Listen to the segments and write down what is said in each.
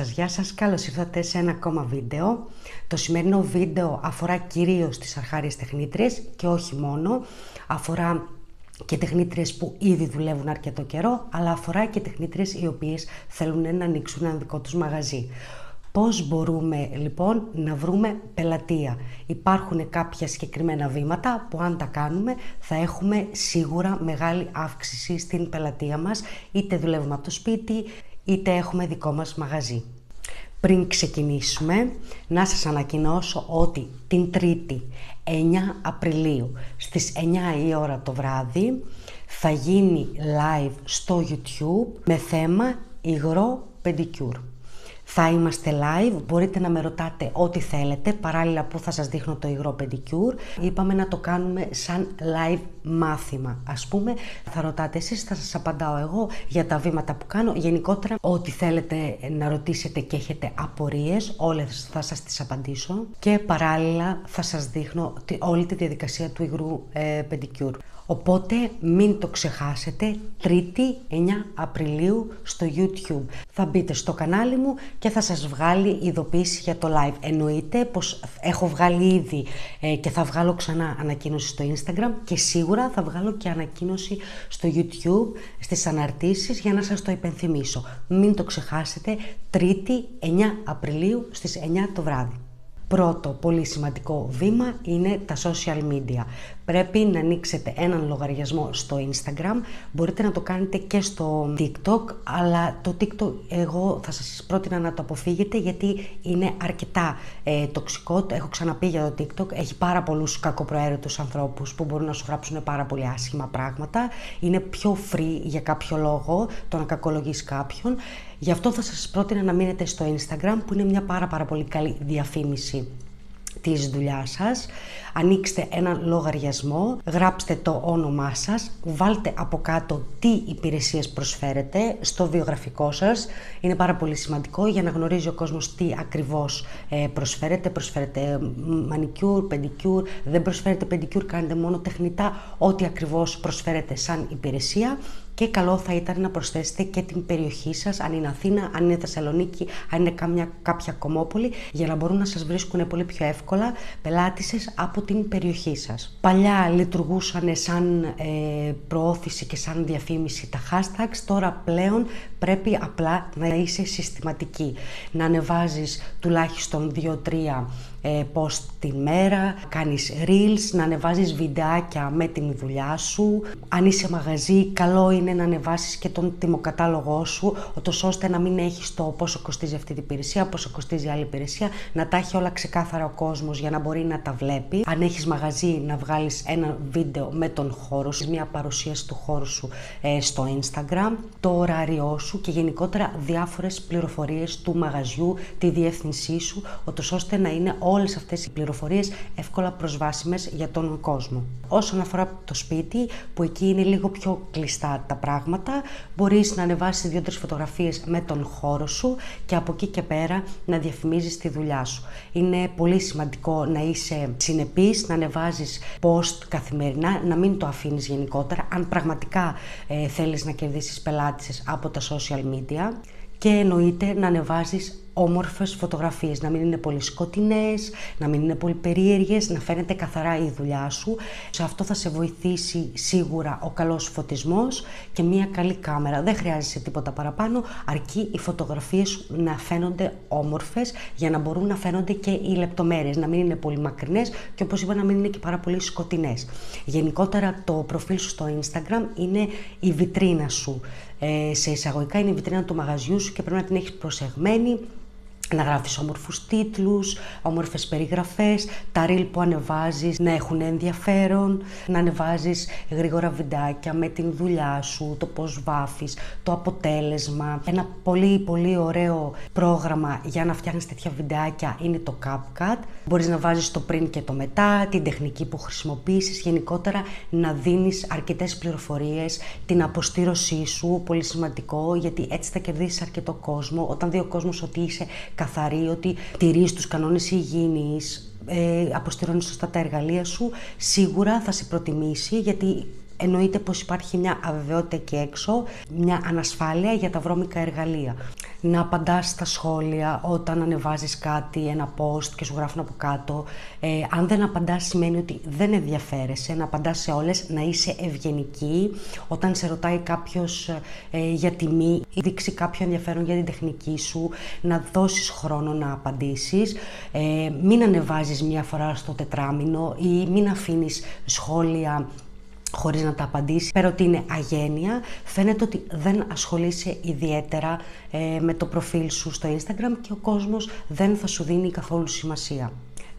Γεια σας, καλώς ήρθατε σε ένα ακόμα βίντεο. Το σημερινό βίντεο αφορά κυρίως τις αρχάριες τεχνίτριες και όχι μόνο. Αφορά και τεχνίτριες που ήδη δουλεύουν αρκετό καιρό, αλλά αφορά και τεχνίτριες οι οποίες θέλουν να ανοίξουν ένα δικό τους μαγαζί. Πώς μπορούμε λοιπόν να βρούμε πελατεία? Υπάρχουν κάποια συγκεκριμένα βήματα που αν τα κάνουμε θα έχουμε σίγουρα μεγάλη αύξηση στην πελατεία μας, είτε δουλεύουμε από το σπίτι είτε έχουμε δικό μας μαγαζί. Πριν ξεκινήσουμε, να σας ανακοινώσω ότι την Τρίτη 9 Απριλίου στις 9 η ώρα το βράδυ θα γίνει live στο YouTube με θέμα υγρό pedicure. Θα είμαστε live, μπορείτε να με ρωτάτε ό,τι θέλετε, παράλληλα που θα σας δείχνω το υγρό pedicure. Είπαμε να το κάνουμε σαν live μάθημα, ας πούμε. Θα ρωτάτε εσείς, θα σας απαντάω εγώ για τα βήματα που κάνω. Γενικότερα, ό,τι θέλετε να ρωτήσετε και έχετε απορίες, όλες θα σας τις απαντήσω. Και παράλληλα θα σας δείχνω όλη τη διαδικασία του υγρού pedicure. Οπότε μην το ξεχάσετε, Τρίτη 9 Απριλίου στο YouTube. Θα μπείτε στο κανάλι μου και θα σας βγάλει ειδοποίηση για το live. Εννοείται πως έχω βγάλει ήδη και θα βγάλω ξανά ανακοίνωση στο Instagram και σίγουρα θα βγάλω και ανακοίνωση στο YouTube στις αναρτήσεις για να σας το υπενθυμίσω. Μην το ξεχάσετε, Τρίτη 9 Απριλίου στις 9 το βράδυ. Πρώτο πολύ σημαντικό βήμα είναι τα social media. Πρέπει να ανοίξετε έναν λογαριασμό στο Instagram, μπορείτε να το κάνετε και στο TikTok, αλλά το TikTok εγώ θα σας πρότεινα να το αποφύγετε γιατί είναι αρκετά τοξικό. Έχω ξαναπεί για το TikTok, έχει πάρα πολλούς κακοπροαίρετους ανθρώπους που μπορούν να σου γράψουν πάρα πολύ άσχημα πράγματα. Είναι πιο free για κάποιο λόγο το να κακολογείς κάποιον. Γι' αυτό θα σας πρότεινα να μείνετε στο Instagram που είναι μια πάρα πολύ καλή διαφήμιση της δουλειάς σας. Ανοίξτε έναν λογαριασμό, γράψτε το όνομά σας, βάλτε από κάτω τι υπηρεσίες προσφέρετε στο βιογραφικό σας. Είναι πάρα πολύ σημαντικό για να γνωρίζει ο κόσμος τι ακριβώς προσφέρετε. Προσφέρετε manicure, pedicure, δεν προσφέρετε pedicure, κάνετε μόνο τεχνητά, ό,τι ακριβώς προσφέρετε σαν υπηρεσία. Και καλό θα ήταν να προσθέσετε και την περιοχή σας, αν είναι Αθήνα, αν είναι Θεσσαλονίκη, αν είναι κάποια κομμόπολη, για να μπορούν να σας βρίσκουν πολύ πιο εύκολα πελάτησες από την περιοχή σας. Παλιά λειτουργούσαν σαν προώθηση και σαν διαφήμιση τα hashtags, τώρα πλέον πρέπει απλά να είσαι συστηματική. Να ανεβάζεις τουλάχιστον 2-3 post τη μέρα, κάνεις reels, να ανεβάζεις βιντεάκια με την δουλειά σου. Αν είσαι μαγαζί, καλό είναι να ανεβάσεις και τον τιμοκατάλογό σου, ώστε να μην έχεις το πόσο κοστίζει αυτή την υπηρεσία, πόσο κοστίζει άλλη υπηρεσία, να τα έχει όλα ξεκάθαρα ο κόσμος για να μπορεί να τα βλέπει. Αν έχεις μαγαζί, να βγάλεις ένα βίντεο με τον χώρο σου, μια παρουσίαση του χώρου σου στο Instagram, το ωράριό σου και γενικότερα διάφορες πληροφορίες του μαγαζιού, τη διεύθυνσή σου, ώστε να είναι όλες αυτές οι πληροφορίες εύκολα προσβάσιμες για τον κόσμο. Όσον αφορά το σπίτι, που εκεί είναι λίγο πιο κλειστά τα πράγματα, μπορείς να ανεβάσεις 2-3 φωτογραφίες με τον χώρο σου και από εκεί και πέρα να διαφημίζεις τη δουλειά σου. Είναι πολύ σημαντικό να είσαι συνεπής, να ανεβάζεις post καθημερινά, να μην το αφήνεις γενικότερα, αν πραγματικά θέλεις να κερδίσεις πελάτησες από τα social media. Και εννοείται να ανεβάζεις όμορφες φωτογραφίες, να μην είναι πολύ σκοτεινές, να μην είναι πολύ περίεργες, να φαίνεται καθαρά η δουλειά σου. Σε αυτό θα σε βοηθήσει σίγουρα ο καλός φωτισμός και μια καλή κάμερα. Δεν χρειάζεσαι τίποτα παραπάνω, αρκεί οι φωτογραφίες σου να φαίνονται όμορφες για να μπορούν να φαίνονται και οι λεπτομέρειες, να μην είναι πολύ μακρινές και όπως είπα να μην είναι και πάρα πολύ σκοτεινές. Γενικότερα το προφίλ σου στο Instagram είναι η βιτρίνα σου. Σε εισαγωγικά είναι η βιτρίνα του μαγαζιού σου και πρέπει να την έχεις προσεγμένη, να γράφεις όμορφους τίτλους, όμορφες περιγραφές, τα reel που ανεβάζεις να έχουν ενδιαφέρον, να ανεβάζεις γρήγορα βιντεάκια με την δουλειά σου, το πώς βάφεις, το αποτέλεσμα. Ένα πολύ ωραίο πρόγραμμα για να φτιάχνεις τέτοια βιντεάκια είναι το CapCut. Μπορείς να βάζεις το πριν και το μετά, την τεχνική που χρησιμοποιήσεις, γενικότερα να δίνεις αρκετές πληροφορίες, την αποστήρωσή σου, πολύ σημαντικό, γιατί έτσι θα κερδίσεις αρκετό κόσμο. Όταν δει ο κόσμος ότι είσαι καθαρή, ότι τηρείς τους κανόνες υγιεινής, αποστηρώνεις σωστά τα εργαλεία σου, σίγουρα θα σε προτιμήσει, γιατί εννοείται πως υπάρχει μια αβεβαιότητα εκεί έξω, μια ανασφάλεια για τα βρώμικα εργαλεία. Να απαντάς στα σχόλια όταν ανεβάζεις κάτι, ένα post και σου γράφουν από κάτω. Αν δεν απαντάς σημαίνει ότι δεν ενδιαφέρεσαι, να απαντάς σε όλες, να είσαι ευγενική. Όταν σε ρωτάει κάποιος για τιμή ή δείξει κάποιο ενδιαφέρον για την τεχνική σου, να δώσεις χρόνο να απαντήσεις. Μην ανεβάζεις μία φορά στο τετράμινο ή μην αφήνεις σχόλια χωρίς να τα απαντήσει. Πέρα ότι είναι αγένεια, φαίνεται ότι δεν ασχολείσαι ιδιαίτερα με το προφίλ σου στο Instagram και ο κόσμος δεν θα σου δίνει καθόλου σημασία.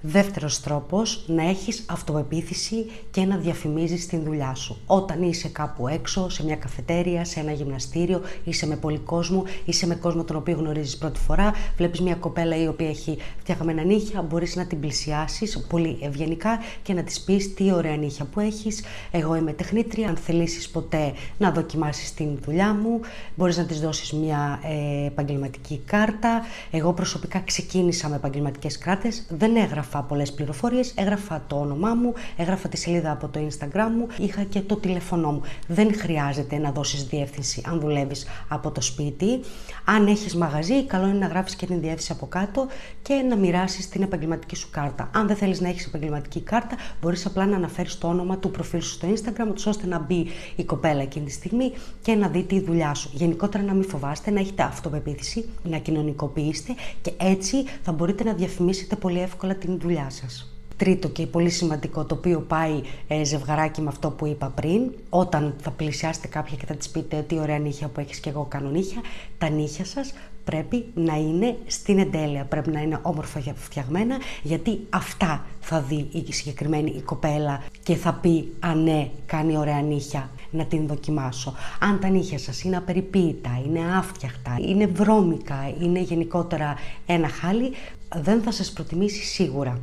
Δεύτερος τρόπος, να έχεις αυτοπεποίθηση και να διαφημίζεις την δουλειά σου. Όταν είσαι κάπου έξω, σε μια καφετέρια, σε ένα γυμναστήριο, είσαι με πολύ κόσμο, είσαι με κόσμο τον οποίο γνωρίζεις πρώτη φορά, βλέπεις μια κοπέλα η οποία έχει φτιαγμένα νύχια, μπορείς να την πλησιάσεις πολύ ευγενικά και να της πεις τι ωραία νύχια που έχεις. Εγώ είμαι τεχνίτρια, αν θελήσεις ποτέ να δοκιμάσεις την δουλειά μου, μπορείς να της δώσεις μια επαγγελματική κάρτα. Εγώ προσωπικά ξεκίνησα με επαγγελματικές κάρτες, δεν έγραφα πολλές πληροφορίες, έγραφα το όνομά μου, έγραφα τη σελίδα από το Instagram μου, είχα και το τηλέφωνό μου. Δεν χρειάζεται να δώσεις διεύθυνση αν δουλεύεις από το σπίτι. Αν έχεις μαγαζί, καλό είναι να γράψεις και την διεύθυνση από κάτω και να μοιράσεις την επαγγελματική σου κάρτα. Αν δεν θέλεις να έχεις επαγγελματική κάρτα, μπορείς απλά να αναφέρεις το όνομα του προφίλ σου στο Instagram, ώστε να μπει η κοπέλα εκείνη τη στιγμή και να δει τη δουλειά σου. Γενικότερα να μην φοβάστε, να έχετε αυτοπεποίθηση, να κοινωνικοποιήσετε και έτσι θα μπορείτε να διαφημίσετε πολύ εύκολα την δουλειά σας. Τρίτο και πολύ σημαντικό, το οποίο πάει ζευγαράκι με αυτό που είπα πριν, όταν θα πλησιάσετε κάποια και θα της πείτε τι ωραία νύχια που έχεις και εγώ κάνω νύχια, τα νύχια σας πρέπει να είναι στην εντέλεια, πρέπει να είναι όμορφα φτιαγμένα, γιατί αυτά θα δει η συγκεκριμένη η κοπέλα και θα πει «Α ναι, κάνει ωραία νύχια, να την δοκιμάσω». Αν τα νύχια σας είναι απεριποίητα, είναι άφτιαχτα, είναι βρώμικα, είναι γενικότερα ένα χάλι, δεν θα σας προτιμήσει σίγουρα.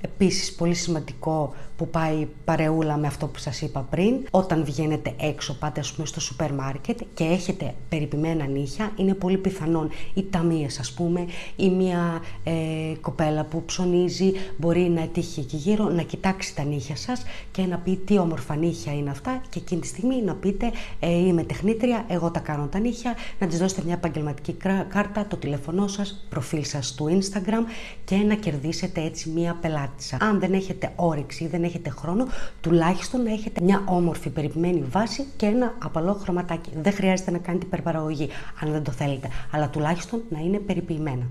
Επίσης, πολύ σημαντικό που πάει παρεούλα με αυτό που σας είπα πριν, όταν βγαίνετε έξω, πάτε ας πούμε στο σούπερ μάρκετ και έχετε περιποιημένα νύχια, είναι πολύ πιθανόν οι ταμείες ας πούμε ή μια κοπέλα που ψωνίζει μπορεί να τύχει εκεί γύρω, να κοιτάξει τα νύχια σας και να πει τι όμορφα νύχια είναι αυτά και εκείνη τη στιγμή να πείτε είμαι τεχνίτρια, εγώ τα κάνω τα νύχια, να της δώσετε μια επαγγελματική κάρτα, το τηλέφωνό σας, προφίλ σας του Instagram και να κερδίσετε έτσι μια πελάτησα. Αν δεν έχετε όρεξη ή δεν έχετε χρόνο, τουλάχιστον να έχετε μια όμορφη περιποιημένη βάση και ένα απαλό χρωματάκι. Δεν χρειάζεται να κάνετε υπερπαραγωγή αν δεν το θέλετε, αλλά τουλάχιστον να είναι περιποιημένα.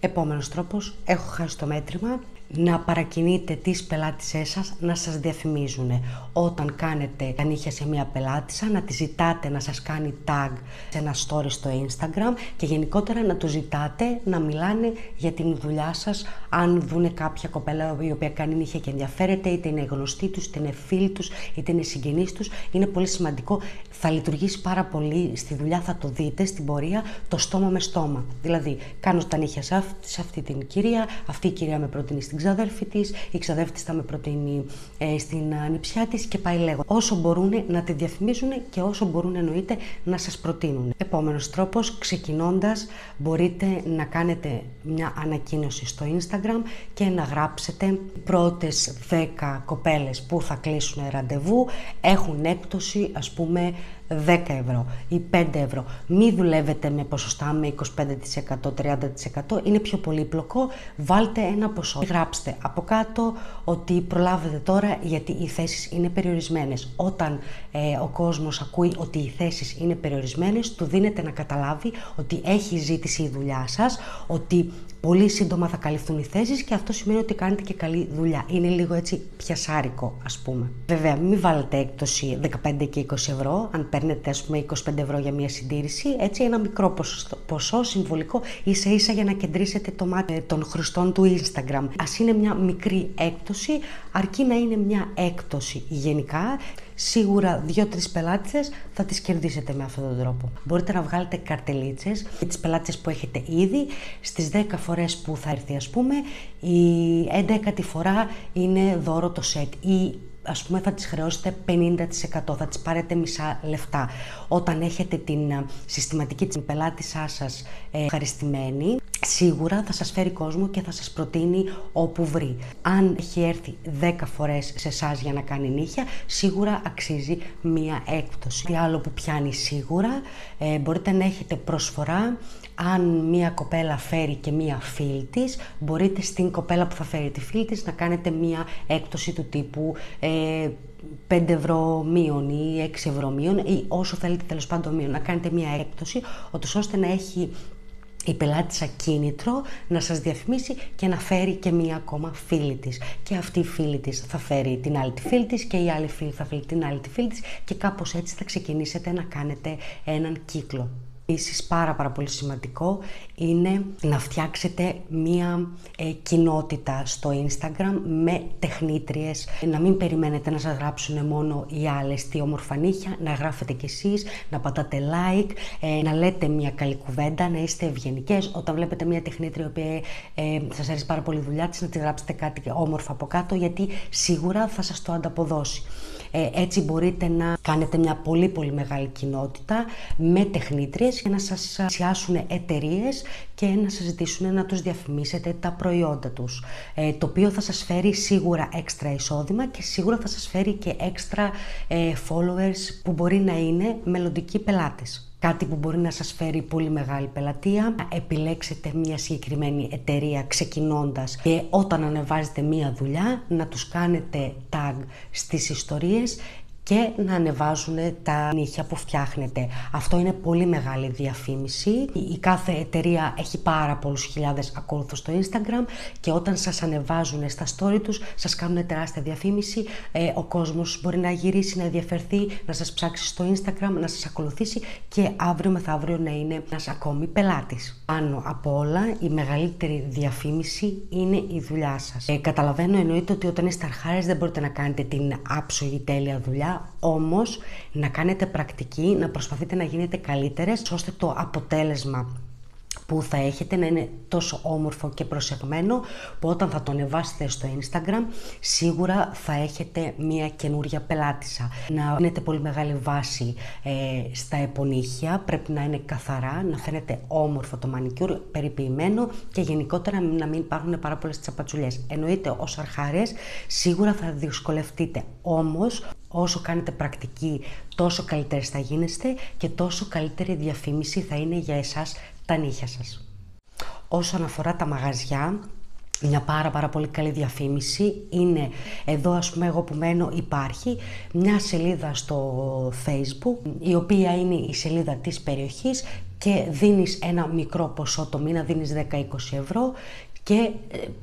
Επόμενος τρόπος, έχω χάσει το μέτρημα, να παρακινείτε τις πελάτησές σας να σας διαφημίζουν. Όταν κάνετε τα νύχια σε μια πελάτησα, να τη ζητάτε να σας κάνει tag σε ένα story στο Instagram και γενικότερα να του ζητάτε να μιλάνε για την δουλειά σας. Αν δούνε κάποια κοπέλα η οποία κάνει νύχια και ενδιαφέρεται, είτε είναι γνωστή τους, είτε είναι φίλοι τους, είτε είναι συγγενείς τους, είναι πολύ σημαντικό. Θα λειτουργήσει πάρα πολύ στη δουλειά, θα το δείτε στην πορεία, το στόμα με στόμα. Δηλαδή, κάνω τα νύχια σε αυτή την κυρία, αυτή η κυρία με προτείνει στην ξαδέρφη της, η ξαδέρφη της θα με προτείνει στην ανιψιά της και πάει λέγον. Όσο μπορούν να τη διαφημίζουν και όσο μπορούν εννοείται να σας προτείνουν. Επόμενος τρόπος, ξεκινώντας, μπορείτε να κάνετε μια ανακοίνωση στο Instagram και να γράψετε οι πρώτες 10 κοπέλες που θα κλείσουν ραντεβού έχουν έκπτωση ας πούμε 10 ευρώ ή 5 ευρώ. Μη δουλεύετε με ποσοστά με 25%, 30%, είναι πιο πολύπλοκο, βάλτε ένα ποσό. Γράψτε από κάτω ότι προλάβετε τώρα γιατί οι θέσεις είναι περιορισμένες. Όταν ο κόσμος ακούει ότι οι θέσεις είναι περιορισμένες, του δίνετε να καταλάβει ότι έχει ζήτηση η δουλειά σας, ότι πολύ σύντομα θα καλυφθούν οι θέσεις και αυτό σημαίνει ότι κάνετε και καλή δουλειά. Είναι λίγο έτσι πιασάρικο ας πούμε. Βέβαια, μην βάλετε έκπτωση 15 και 20 ευρώ, αν παίρνετε ας πούμε 25 ευρώ για μια συντήρηση, έτσι ένα μικρό ποσό συμβολικό ίσα ίσα για να κεντρήσετε το μάτι των χρηστών του Instagram. Ας είναι μια μικρή έκπτωση, αρκεί να είναι μια έκπτωση γενικά. Σίγουρα 2-3 πελάτησες θα τις κερδίσετε με αυτόν τον τρόπο. Μπορείτε να βγάλετε καρτελίτσες για τις πελάτησες που έχετε ήδη. Στις 10 φορές που θα έρθει ας πούμε, η 11η φορά είναι δώρο το σετ ή ας πούμε θα τις χρεώσετε 50%, θα τις πάρετε μισά λεφτά. Όταν έχετε την συστηματική της πελάτησά σας ευχαριστημένη, σίγουρα θα σας φέρει κόσμο και θα σας προτείνει όπου βρει. Αν έχει έρθει 10 φορές σε εσάς για να κάνει νύχια, σίγουρα αξίζει μία έκπτωση. Τι άλλο που πιάνει σίγουρα, μπορείτε να έχετε προσφορά. Αν μία κοπέλα φέρει και μία φίλη της, μπορείτε στην κοπέλα που θα φέρει τη φίλη της να κάνετε μία έκπτωση του τύπου 5 ευρώ μείον ή 6 ευρώ μείον ή όσο θέλετε τέλος πάντων μείον. Να κάνετε μία έκπτωση, ώστε να έχει η πελάτησα κίνητρο να σας διαφημίσει και να φέρει και μία ακόμα φίλη της. Και αυτή η φίλη της θα φέρει την άλλη τη φίλη της και η άλλη φίλη θα φέρει την άλλη τη φίλη της και κάπως έτσι θα ξεκινήσετε να κάνετε έναν κύκλο. Επίσης πάρα πολύ σημαντικό είναι να φτιάξετε μία κοινότητα στο Instagram με τεχνίτριες, να μην περιμένετε να σας γράψουν μόνο οι άλλες τι όμορφα νύχια, να γράφετε κι εσείς, να πατάτε like, να λέτε μία καλή κουβέντα, να είστε ευγενικές. Όταν βλέπετε μία τεχνίτρια η οποία σας αρέσει πάρα πολύ η δουλειά της, να τη γράψετε κάτι όμορφο από κάτω, γιατί σίγουρα θα σας το ανταποδώσει. Έτσι μπορείτε να κάνετε μια πολύ μεγάλη κοινότητα με τεχνίτριες για να σας πλησιάσουν εταιρείες και να σας ζητήσουν να τους διαφημίσετε τα προϊόντα τους, το οποίο θα σας φέρει σίγουρα έξτρα εισόδημα και σίγουρα θα σας φέρει και έξτρα followers που μπορεί να είναι μελλοντικοί πελάτες. Κάτι που μπορεί να σας φέρει πολύ μεγάλη πελατεία, επιλέξετε μια συγκεκριμένη εταιρεία ξεκινώντας και όταν ανεβάζετε μια δουλειά να τους κάνετε tag στις ιστορίες και να ανεβάζουν τα νύχια που φτιάχνετε. Αυτό είναι πολύ μεγάλη διαφήμιση. Η κάθε εταιρεία έχει πάρα πολλούς χιλιάδες ακόλουθους στο Instagram και όταν σας ανεβάζουν στα story τους, σας κάνουν τεράστια διαφήμιση. Ο κόσμος μπορεί να γυρίσει, να ενδιαφερθεί, να σας ψάξει στο Instagram, να σας ακολουθήσει και αύριο μεθαύριο να είναι ένας ακόμη πελάτης. Πάνω απ' όλα, η μεγαλύτερη διαφήμιση είναι η δουλειά σας. Καταλαβαίνω, εννοείται ότι όταν είστε αρχάρες δεν μπορείτε να κάνετε την άψογη τέλεια δουλειά. Όμως να κάνετε πρακτική, να προσπαθείτε να γίνετε καλύτερες ώστε το αποτέλεσμα που θα έχετε να είναι τόσο όμορφο και προσεγμένο που όταν θα το ανεβάσετε στο Instagram σίγουρα θα έχετε μια καινούρια πελάτησα. Να δίνετε πολύ μεγάλη βάση στα επονύχια, πρέπει να είναι καθαρά, να φαίνεται όμορφο το μανικιούρ, περιποιημένο και γενικότερα να μην υπάρχουν πάρα πολλές τσαπατσουλιές. Εννοείται ως αρχάρες σίγουρα θα δυσκολευτείτε, όμως όσο κάνετε πρακτική τόσο καλύτερες θα γίνεστε και τόσο καλύτερη διαφήμιση θα είναι για εσάς τα νύχια σας. Όσον αφορά τα μαγαζιά, μια πάρα πολύ καλή διαφήμιση είναι, εδώ ας πούμε εγώ που μένω υπάρχει μια σελίδα στο Facebook η οποία είναι η σελίδα της περιοχής και δίνεις ένα μικρό ποσό το μήνα, δίνεις 10-20 ευρώ και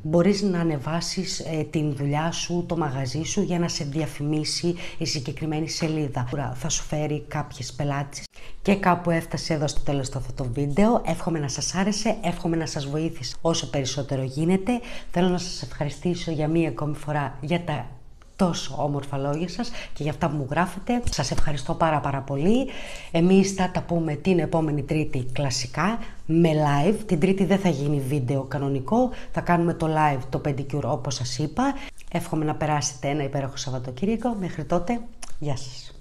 μπορείς να ανεβάσεις την δουλειά σου, το μαγαζί σου για να σε διαφημίσει η συγκεκριμένη σελίδα. Θα σου φέρει κάποιες πελάτες. Και κάπου έφτασε εδώ στο τέλος αυτό το βίντεο. Εύχομαι να σας άρεσε, εύχομαι να σας βοήθησε όσο περισσότερο γίνεται. Θέλω να σας ευχαριστήσω για μία ακόμη φορά για τα τόσο όμορφα λόγια σας και για αυτά που μου γράφετε. Σας ευχαριστώ πάρα πολύ. Εμείς θα τα πούμε την επόμενη Τρίτη κλασικά με live. Την Τρίτη δεν θα γίνει βίντεο κανονικό, θα κάνουμε το live, το pedicure όπως σας είπα. Εύχομαι να περάσετε ένα υπέροχο Σαββατοκύριακο. Μέχρι τότε, γεια σας.